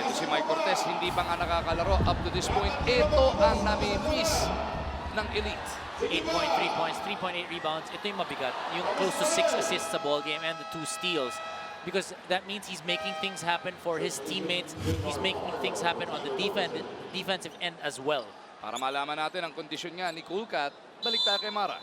Ito si Mike Cortez, hindi pa nga nakakalaro up to this point. Ito ang nami-miss ng Elite. 8.3 points, 3.8 rebounds. Ito yung mabigat. Yung close to 6 assists sa ball game and the 2 steals. Because that means he's making things happen for his teammates. He's making things happen on the defensive end as well. Para malaman natin ang kondisyon nga ni Coolcat, balik tayo kay Mara.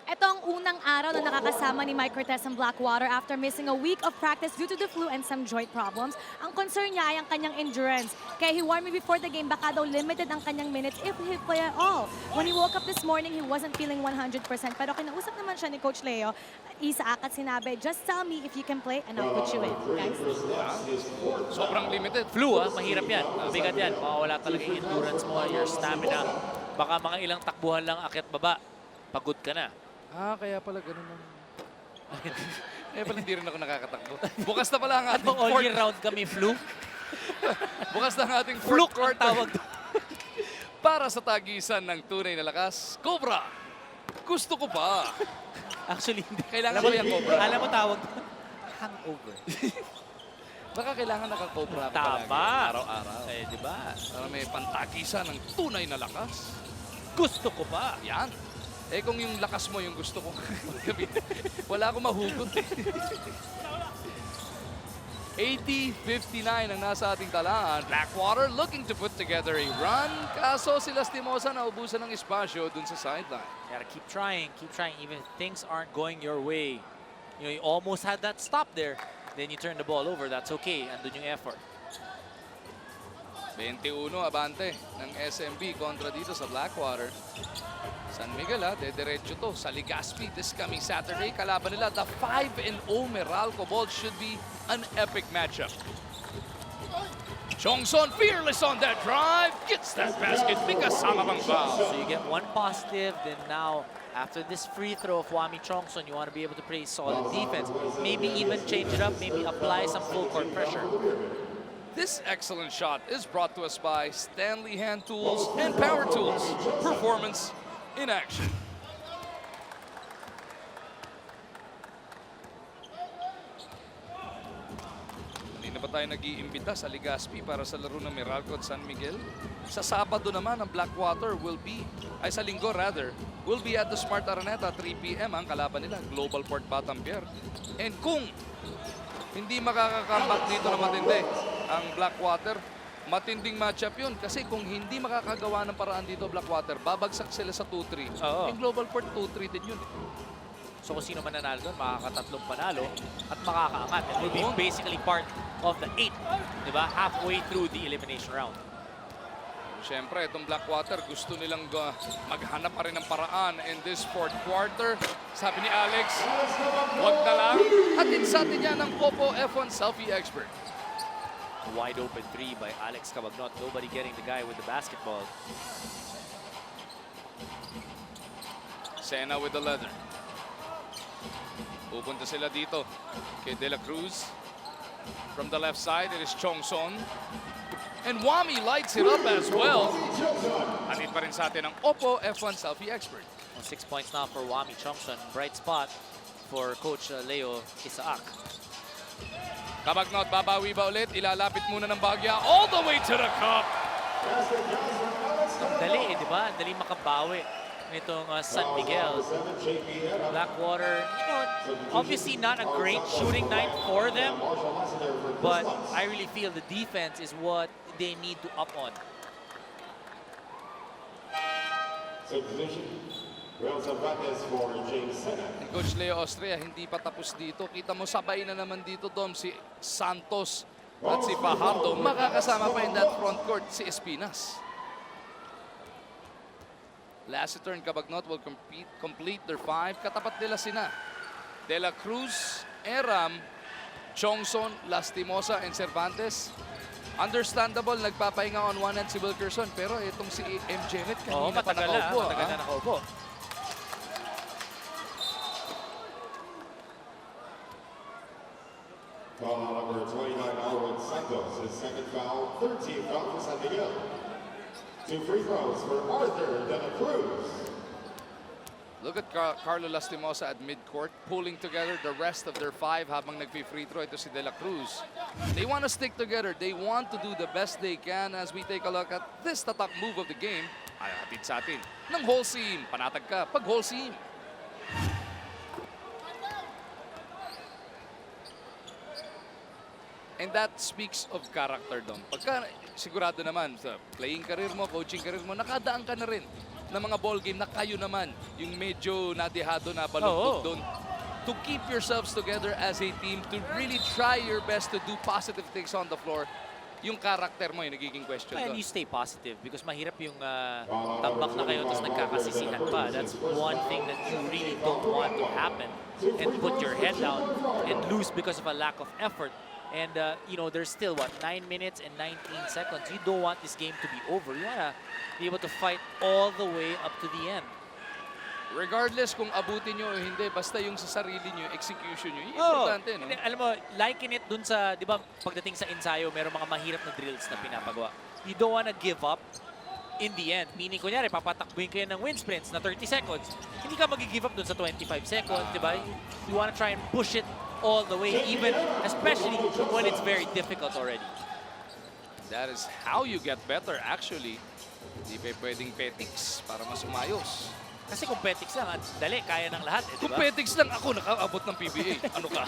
Ito ang unang araw na nakakasama ni Mike Cortez ng Blackwater after missing a week of practice due to the flu and some joint problems. Ang concern niya ay ang kanyang endurance. Kaya he warned me before the game, baka daw limited ang kanyang minutes if he play at all. When he woke up this morning, he wasn't feeling 100%. Pero kinausap naman siya ni Coach Leo, Isaac, at sinabi, just tell me if you can play and I'll put you in, guys. Sobrang limited. Flu, mahirap yan. Mabigat yan. Mawawala talaga yung endurance mo, your stamina. Baka mga ilang takbuhan lang akyat baba, pagod ka na. Kaya pala ganun lang. Kaya pala hindi rin ako nakakatakbo. Bukas na pala ang ating all year round kami flu? Bukas na ang ating fourth quarter. Tawag. Para sa tagisan ng tunay na lakas, Cobra, gusto ko pa. Actually, hindi. Kailangan mo yung Cobra. Alam mo tawag, hangover. Baka kailangan naka-Cobra pa Tama. palagi, araw-araw. Eh, di ba? Para may pantagisan ng tunay na lakas. Gusto ko pa. Yan. Eh kung yung lakas mo yung gusto ko, wala akong mahugot. 80-59 ang nasa ating talaan. Blackwater looking to put together a run. Kaso si Lastimosa na ubusan ng espasyo dun sa sideline. You gotta keep trying, even if things aren't going your way. You know, you almost had that stop there. Then you turn the ball over, that's okay. Andun yung effort. 21 abante ng SMB kontra dito sa Blackwater. San Miguel dediretso to sa Legazpi this coming Saturday. Kalaban nila the 5-0 Meralco Bulls. Should be an epic matchup. Chongson fearless on that drive. Gets that basket. May kasama bang foul. So you get one positive, then now after this free throw of Wami Chongson, you want to be able to play solid defense. Maybe even change it up, maybe apply some full court pressure. This excellent shot is brought to us by Stanley Hand Tools and Power Tools. Performance in action. Kanina pa tayo nag-iimbita sa Legazpi para sa laro ng Meralco at San Miguel. Sa Sabado naman, ang Blackwater sa Linggo rather, will be at the Smart Araneta 3 p.m. ang kalaban nila, Global Port Batampier. And kung hindi makakakambak dito na matindi ang Blackwater, matinding matchup yun. Kasi kung hindi makakagawa ng paraan dito Blackwater, babagsak sila sa 2-3. Yung Global Port 2-3 din yun. So kung sino man nanalo doon, makakatatlong panalo at makakaangat. It will be basically part of the 8, di ba? Halfway through the elimination round. Siyempre, itong Blackwater, gusto nilang maghanap pa rin ng paraan in this fourth quarter. Sabi ni Alex, wag na lang. Hatid sa atin yan ng Oppo F1 Selfie Expert. Wide open 3 by Alex Cabagnot. Nobody getting the guy with the basketball. Sena with the leather. Pupunta sila dito kay De La Cruz. From the left side, it is Chongson. And Wami lights it up as well. Hatid pa rin sa atin ang Oppo F1 Selfie Expert. 6 points now for Wami Chongson. Bright spot for Coach Leo Isaac. Cabagnot, babawi ba ulit? Ilalapit muna ng Bagya all the way to the cup. Ang dali di ba? Dali makabawi nitong San Miguel. Blackwater, you know, obviously not a great shooting night for them, but I really feel the defense is what they need to up on. Coach Leo Austria, hindi pa tapos dito. Kita mo, sabay na naman dito, Dom, si Santos at si Fajardo. Makakasama pa in that front court si Espinas. Lassiter and Cabagnot will complete their 5. Katapat nila sina De La Cruz, Eram, Chongson, Lastimosa, and Cervantes. Understandable, nagpapahinga on one hand si Wilkerson. Pero itong si MJ Net kanina pa nakaupo. Matagal na nakaupo. Foul number 29, Arwin Santos, his second foul, 13th foul for San Miguel. 2 free throws for Arthur De La Cruz. Look at Carlo Lastimosa at midcourt, pulling together the rest of their 5 habang nagpi-free throw. Ito si De La Cruz. They want to stick together. They want to do the best they can as we take a look at this tatak move of the game. Ay, hatid sa atin ng whole seam. Panatag ka pag whole seam. And that speaks of character doon. Pagka sigurado naman sa playing career mo, coaching career mo, nakadaan ka na rin ng mga ball game na kayo naman yung medyo nadihado na balugtog doon. To keep yourselves together as a team, to really try your best to do positive things on the floor, yung character mo yung nagiging question And doon. you stay positive because mahirap yung tambak na kayo tapos nagkakasisihan pa. That's one thing that you really don't want to happen and put your head down and lose because of a lack of effort. And, you know, there's still, 9 minutes and 19 seconds. You don't want this game to be over. You want to be able to fight all the way up to the end. Regardless kung abutin nyo o hindi, basta yung sa sarili nyo, execution nyo, yung importante, no? And, alam mo, liken it dun sa, di ba, pagdating sa ensayo, meron mga mahirap na drills na pinapagawa. You don't want to give up in the end. Meaning, kunyari, papatakbuhin kayo ng wind sprints na 30 seconds. Hindi ka mag-give up dun sa 25 seconds, di ba? You want to try and push it all the way, even, especially when it's very difficult already. That is how you get better, actually. Hindi pa pwedeng petics para mas umayos. Kasi kung petics lang, dali, kaya ng lahat, Kung di ba? petics lang ako nakaabot ng PBA, ano ka?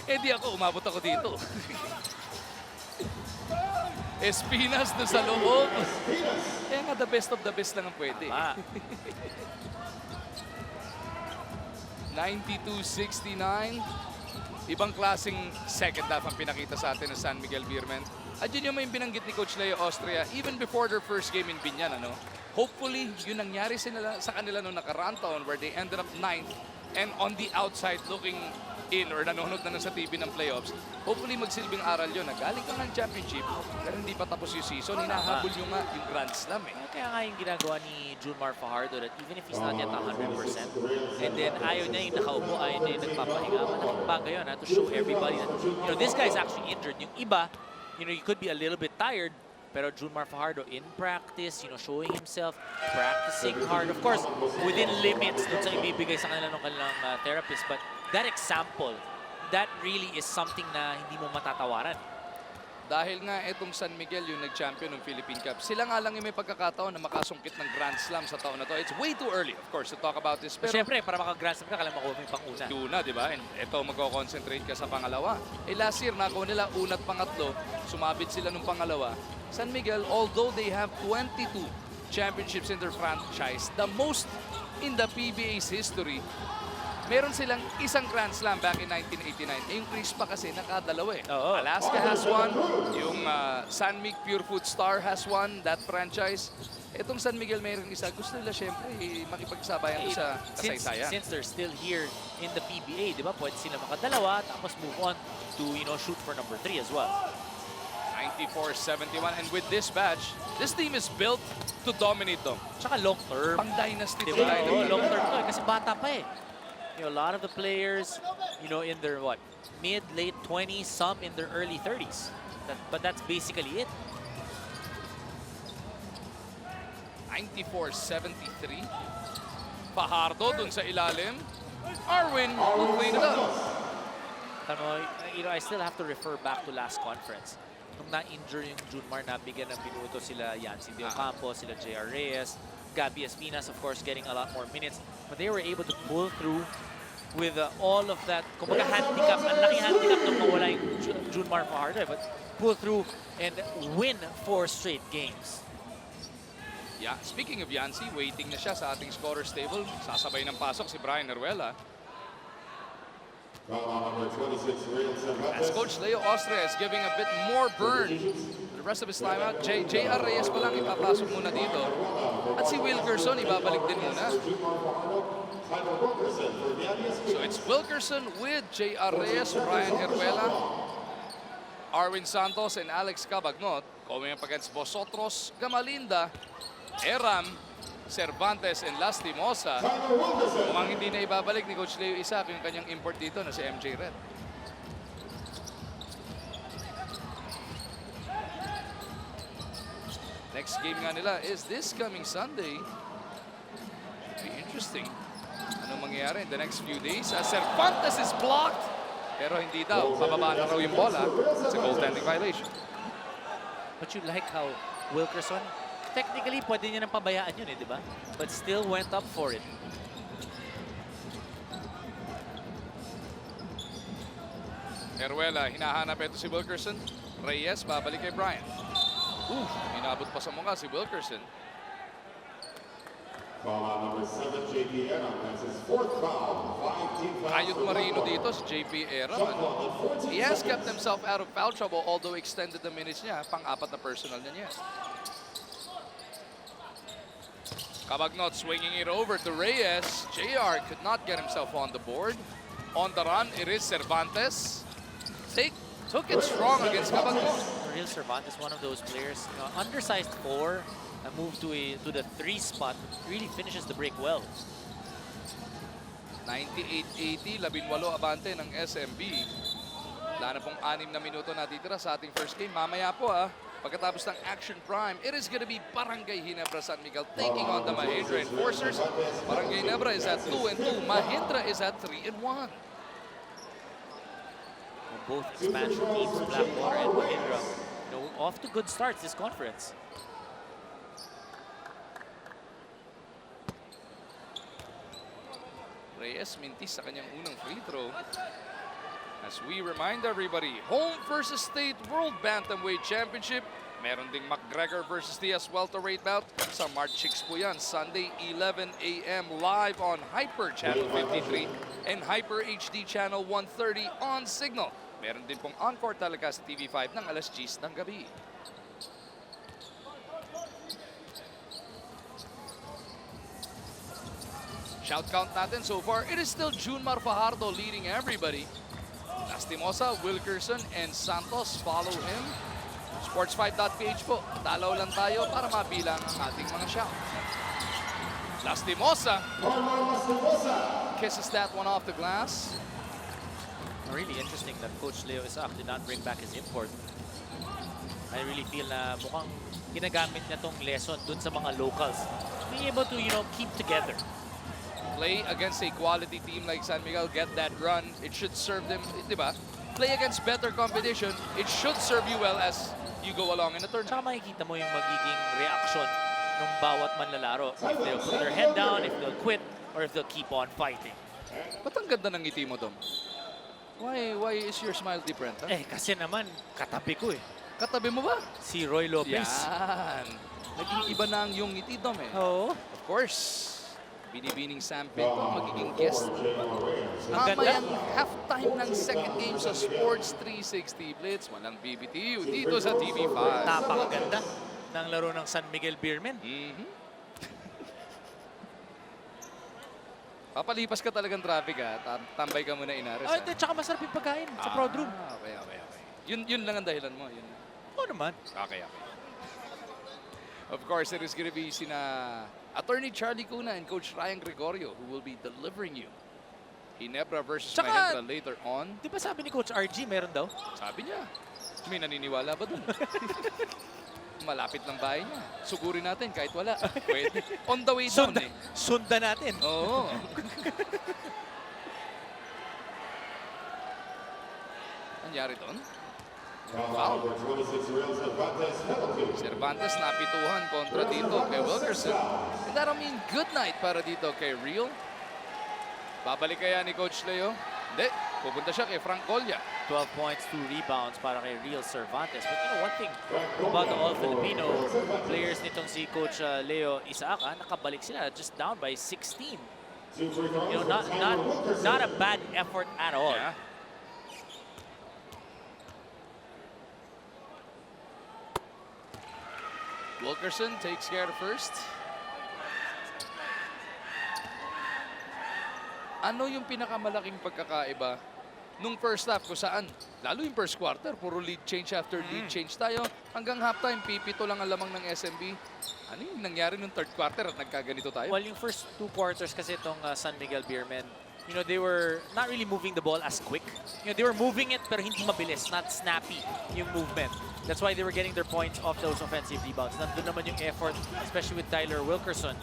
Eh di ako, umabot ako dito. Espinas doon sa loob. Kaya nga the best of the best lang ang pwede. 92-69. Ibang klaseng second half ang pinakita sa atin ng San Miguel Beermen. At yun yung may binanggit ni Coach Leo Austria even before their first game in Binyan, ano? Hopefully, yun nangyari sa kanila noong nakaraan taon where they ended up 9th and on the outside looking in or nanonood na sa TV ng playoffs. Hopefully, magsilbing aral yun. Galing ka ng championship pero hindi pa tapos yung season. Hinahabol nyo nga yung Grand Slam, eh. Kaya nga yung ginagawa ni Junmar Fajardo that even if he's not yet 100% and then ayaw niya yung nakaupo, ayaw niya yung nagpapahinga, malaking bagay yun to show everybody that, you know, this guy's actually injured. Yung iba, you know, he could be a little bit tired, pero Junmar Fajardo in practice, you know, showing himself, practicing hard. Of course, within limits dun sa ibibigay sa kanila ng kanilang therapist. But that example, that really is something na hindi mo matatawaran. Dahil nga itong San Miguel yung nag-champion ng Philippine Cup, sila nga lang yung may pagkakataon na makasungkit ng Grand Slam sa taon na to. It's way too early, of course, to talk about this. Pero Siyempre, para maka-Grand Slam ka, kailangan makuha mo yung pang-una. Duna, di ba? And ito, magko-concentrate ka sa pangalawa. Eh, last year, nakuha nila una't pangatlo. Sumabit sila nung pangalawa. San Miguel, although they have 22 championships in their franchise, the most in the PBA's history, meron silang isang Grand Slam back in 1989. Eh, yung Crispa kasi nakadalawa eh. Oo. Alaska has one. Yung San Mig Pure Food Star has one, that franchise. Itong San Miguel mayroon isa. Gusto nila syempre makipagsabayan doon sa kasaysayan. Since they're still here in the PBA, di ba? Pwede sila makadalawa, tapos move on to, you know, shoot for number 3 as well. 94-71. And with this batch, this team is built to dominate them. Tsaka long term. Pang dynasty to Diba? dynasty. Oo, long term to eh. Kasi bata pa eh. You know, a lot of the players, you know, in their mid, late 20s, some in their early 30s. But that's basically it. 94-73. Fajardo dun sa ilalim. Arwin will clean it up. You know, I still have to refer back to last conference. Nung na-injure yung Junmar, nabigyan ng minuto sila Yancy Diocampo, sila J.R. Reyes, Gabby Espinas, of course, getting a lot more minutes. But they were able to pull through with all of that. Kumbaga handicap, ang laking handicap nung mawala yung Junmar Fajardo. But pull through and win 4 straight games. Yeah, speaking of Yancy, waiting na siya sa ating scorer's table. Sasabay ng pasok si Brian Heruela. As Coach Leo Austria is giving a bit more burn for the rest of his timeout. J.R. Reyes pa lang ipapasok muna dito. At si Wilkerson ibabalik din muna. So it's Wilkerson with J.R. Reyes, Brian Heruela, Arwin Santos, and Alex Cabagnot. Going up against Vosotros, Gamalinda, Eram, Cervantes, and Lastimosa. Mukhang hindi na ibabalik ni Coach Leo Isaac yung kanyang import dito na si MJ Red. Next game nga nila is this coming Sunday. Be interesting. anong mangyayari in the next few days. As Cervantes is blocked. Pero hindi daw. Pababa na raw yung bola. It's a goaltending violation. But you like how Wilkerson, technically, pwede niya nang pabayaan yun di ba? But still went up for it. Eruela, hinahanap ito si Wilkerson. Reyes, babalik kay Bryant. Inabot pa sa mukha si Wilkerson. Foul on number 7, JP Era. That's his 4th foul. 5-team fouls. Ayot marino dito si JP Era. He has kept himself out of foul trouble, although extended the minutes niya. Pang-apat na personal niya. Cabagnot swinging it over to Reyes. JR could not get himself on the board. On the run, it is Cervantes. Took it strong against Cabagnot. Real Cervantes, one of those players, undersized 4, and moved to the 3 spot, really finishes the break well. 98-80, 18 abante ng SMB. Wala na pong 6 na minuto natitira sa ating first game. Mamaya po pagkatapos ng Action Prime, it is gonna be Barangay Ginebra San Miguel taking on the Mahindra Enforcers. Barangay Ginebra is at 2-2, Mahindra is at 3-1. Both expansion teams, Blackwater and Mahindra, off to good starts this conference. Reyes mintis sa kanyang unang free throw. As we remind everybody, home versus state World Bantamweight Championship. Meron ding McGregor versus Diaz welterweight bout sa March 6 po yan. Sunday, 11 a.m. live on Hyper Channel 53 and Hyper HD Channel 130 on Signal. Meron din pong encore talaga sa TV5 ng alas 10 ng gabi. Shout count natin so far, it is still Junmar Fajardo leading everybody. Lastimosa, Wilkerson, and Santos follow him. Sports5.ph po, talaw lang tayo para mabilang ang ating mga shout. Lastimosa kisses that one off the glass. Really interesting that Coach Leo Isaac did not bring back his import. I really feel na mukhang ginagamit niya tong lesson dun sa mga locals. Being able to, keep together. Play against a quality team like San Miguel, get that run. It should serve them, di ba? Play against better competition. It should serve you well as you go along in the tournament. Tsaka makikita mo yung magiging reaction ng bawat manlalaro. If they'll put their head down, if they'll quit, or if they'll keep on fighting. Ba't ang ganda ng ngiti mo, Dom? Why is your smile different? Huh? Kasi naman, katabi ko Katabi mo ba? Si Roy Lopez. Yan. Nag-iiba na ang iyong ngiti, Dom Oo. Of course. Binibining Sam Pinto, magiging guest. Ang ganda. Mamayang halftime ng second game sa Sports 360 Blitz. Walang BBTU dito sa TV5. Napakaganda ng laro ng San Miguel Beermen. Papalipas ka talagang traffic Tambay ka muna Ynares. Tsaka masarap yung pagkain sa Prod Room. Okay. Yun lang ang dahilan mo. Yun. Oo naman. Okay. Of course, it is gonna be sina Attorney Charlie Cuna and Coach Ryan Gregorio who will be delivering you Ginebra versus Mahindra later on. Di ba sabi ni Coach RG meron daw? Sabi niya. May naniniwala ba dun? Malapit ng bahay niya. Sugurin natin kahit wala. Pwede. On the way down Sundan natin. Oo. Nangyari doon? Foul. Cervantes napituhan kontra dito kay Wilkerson. And that'll mean good night para dito kay Real. Babalik kaya ni Coach Leo? Hindi. Pupunta siya kay Frank Colya. 12 points, 2 rebounds para kay Real Cervantes. But one thing about the all-Filipino players nitong si Coach Leo Isaac, nakabalik sila just down by 16. Not a bad effort at all. Yeah. Wilkerson takes care of first. Ano yung pinakamalaking pagkakaiba nung first half kung saan, lalo yung first quarter, puro lead change after lead change tayo. Hanggang halftime, pipito lang ang lamang ng SMB. Ano yung nangyari nung third quarter at nagkaganito tayo? Well, yung first 2 quarters kasi itong San Miguel Beermen, they were not really moving the ball as quick. They were moving it pero hindi mabilis, not snappy yung movement. That's why they were getting their points off those offensive rebounds. Nandun naman yung effort, especially with Tyler Wilkerson.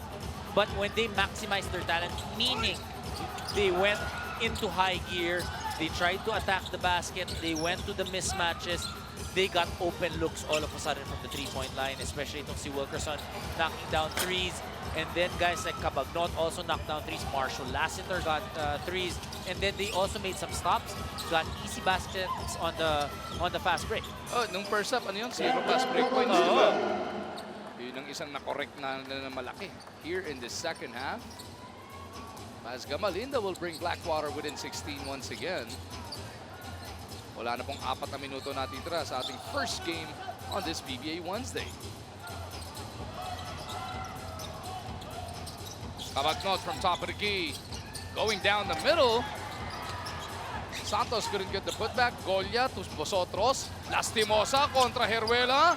But when they maximized their talent, meaning they went into high gear, they tried to attack the basket, they went to the mismatches, they got open looks all of a sudden from the three-point line, especially itong si Wilkerson knocking down threes. And then guys like Cabagnot also knocked down threes. Marshall Lassiter got threes. And then they also made some stops, got easy baskets on the fast break. Oh, nung first half, ano yun? 0 fast break points. Diba? Yun ang isang na-correct na malaki. Here in the second half, Paz Gamalinda will bring Blackwater within 16 once again. Wala na pong 4 na minuto natitira sa ating first game on this PBA Wednesday. Cabagnot from top of the key. Going down the middle. Santos couldn't get the putback. Golia to Vosotros. Lastimosa contra Heruela.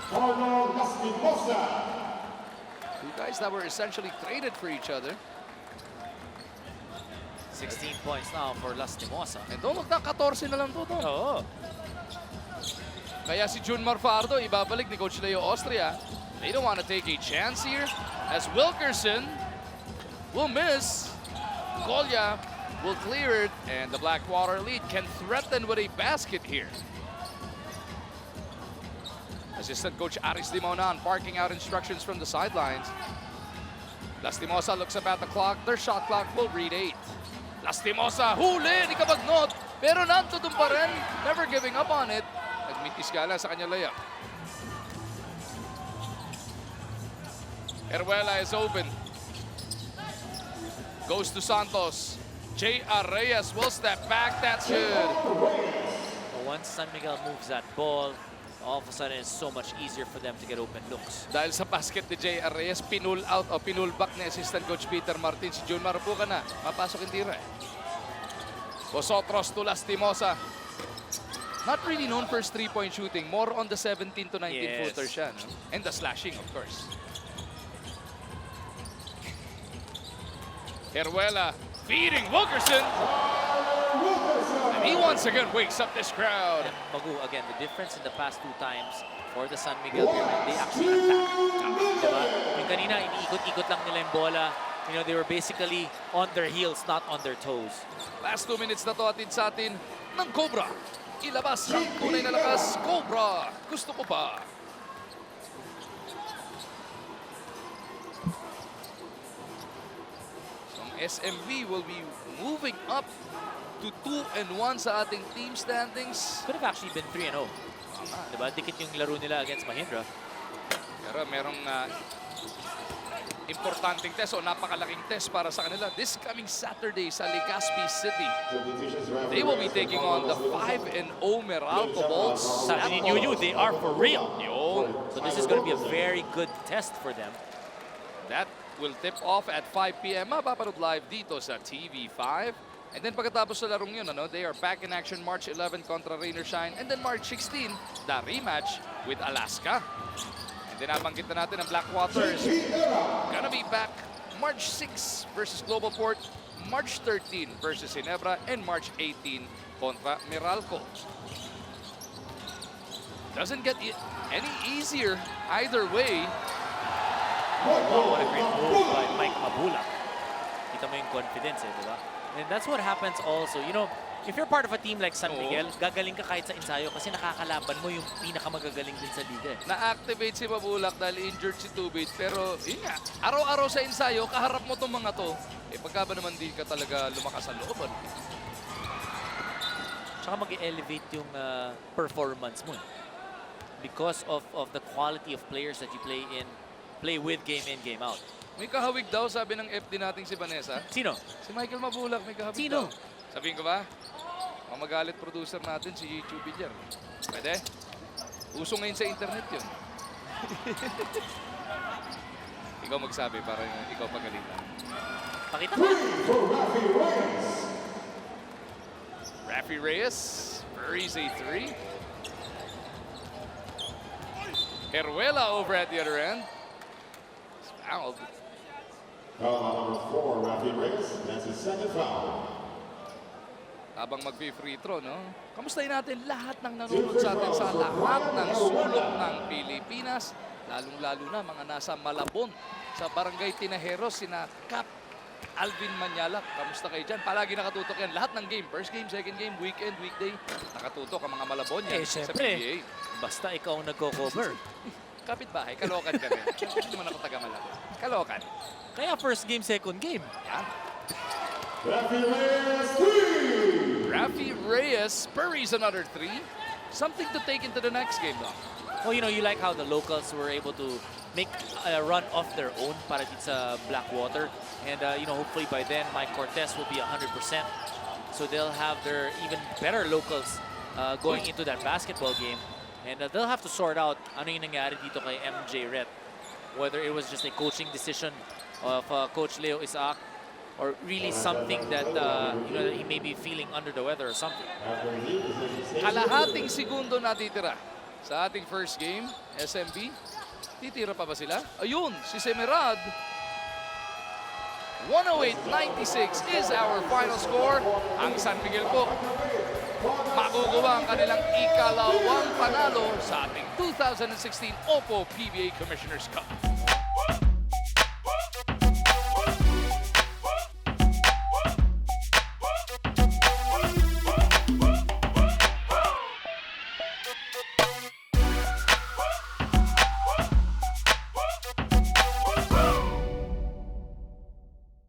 Two guys that were essentially traded for each other. 16 points now for Lastimosa. And don't look na, 14 na lang to. Oo. Kaya si Jun Marfardo, ibabalik ni Coach Leo Austria. They don't want to take a chance here as Wilkerson will miss. Golia will clear it, and the Blackwater lead can threaten with a basket here. Assistant Coach Aris Limonan barking out instructions from the sidelines. Lastimosa looks up at the clock. Their shot clock will read 8. Lastimosa, huli ni Cabagnot, pero nandun pa rin, never giving up on it. Nagmitis ka lang sa kanya layup. Heruela is open. Goes to Santos. J.R. Reyes will step back. That's good. But once San Miguel moves that ball, all of a sudden it's so much easier for them to get open looks. Dahil sa basket ni J.R. Reyes, pinul out o pinul back ni Assistant Coach Peter Martin. Si Jun Marupo ka na. Mapasok yung tira. Vosotros to Lastimosa. Not really known for his three-point shooting. More on the 17 to 19 footer siya. No? And the slashing, of course. Heruela feeding Wilkerson. And he once again wakes up this crowd. And Magu, again, the difference in the past 2 times for the San Miguel Pyramid, they actually attack. Diba? Yung kanina, iniikot-ikot lang nila yung bola. You know, they were basically on their heels, not on their toes. Last 2 minutes na to atid sa atin ng Cobra. Ilabas ang tunay na lakas. Cobra, gusto ko pa. SMV will be moving up to 2-1 sa ating team standings. Could have actually been 3-0. Diba? Dikit yung laro nila against Mahindra. Pero merong importanteng test o napakalaking test para sa kanila. This coming Saturday sa Legazpi City. They will be taking on the 5-0 Meralco Bolts. Sabi ni New, they are for real. Yun. So this is going to be a very good test for them. That will tip off at 5 p.m. Mapapanood live dito sa TV5. And then pagkatapos sa larong yun, they are back in action March 11 contra Rain or Shine. And then March 16, the rematch with Alaska. And then nabanggit na natin ang Blackwaters. Gonna be back March 6 versus Global Port, March 13 versus Ginebra, and March 18 contra Meralco. Doesn't get any easier either way. Wow, what a great move by Mike Mabula. Kita mo yung confidence, di ba? And that's what happens also. You know, if you're part of a team like San Miguel, gagaling ka kahit sa ensayo kasi nakakalaban mo yung pinakamagagaling din sa liga. Na-activate si Mabulak dahil injured si Tubit. Pero yun nga, araw-araw sa ensayo, kaharap mo itong mga to. Eh pagka ba naman di ka talaga lumakas sa looban? Tsaka mag-elevate yung performance mo. Because of the quality of players that you play with game in, game out. May kahawig daw, sabi ng FD nating si Vanessa. Sino? Si Michael Mabulak, may kahawig Sino? daw. Sabihin ko ba? Ang magalit producer natin, si YouTube Bidjar. Pwede? Uso ngayon sa internet yun. Ikaw magsabi para ikaw pagalitan. Pakita ka. Rafi Reyes buries a 3. Heruela over at the other end. Fouled. Foul number 4, Rafi Reyes. That's his second foul. Habang mag-free throw, no? Kamustahin natin lahat ng nanonood sa atin sa lahat ng sulok ng Pilipinas. lalong-lalo na mga nasa Malabon sa Barangay Tinajeros, sina Cap Alvin Manyalak. Kamusta kayo dyan? Palagi nakatutok yan. Lahat ng game, first game, second game, weekend, weekday, nakatutok ang mga Malabon yan sa Syempre, PBA. basta ikaw ang nagko-cover. Kapitbahay, Kalokan kami. Hindi naman ako taga Malabon. Kalokan. Kaya first game, second game. Yan. Rafi Rafi Reyes buries another 3. Something to take into the next game, though. Well, you know, you like how the locals were able to make a run off their own para dito sa Blackwater. And, you know, hopefully by then, Mike Cortez will be 100%. So they'll have their even better locals going into that basketball game. And they'll have to sort out ano yung nangyari dito kay MJ Ret. Whether it was just a coaching decision of Coach Leo Isaac or really something that, you know, he may be feeling under the weather or something. Kalahating segundo natitira sa ating first game, SMB. Titira pa ba sila? Ayun, si Semerad. 108-96 is our final score. Ang San Miguel po makukuha ang kanilang ikalawang panalo sa ating 2016 Oppo PBA Commissioner's Cup.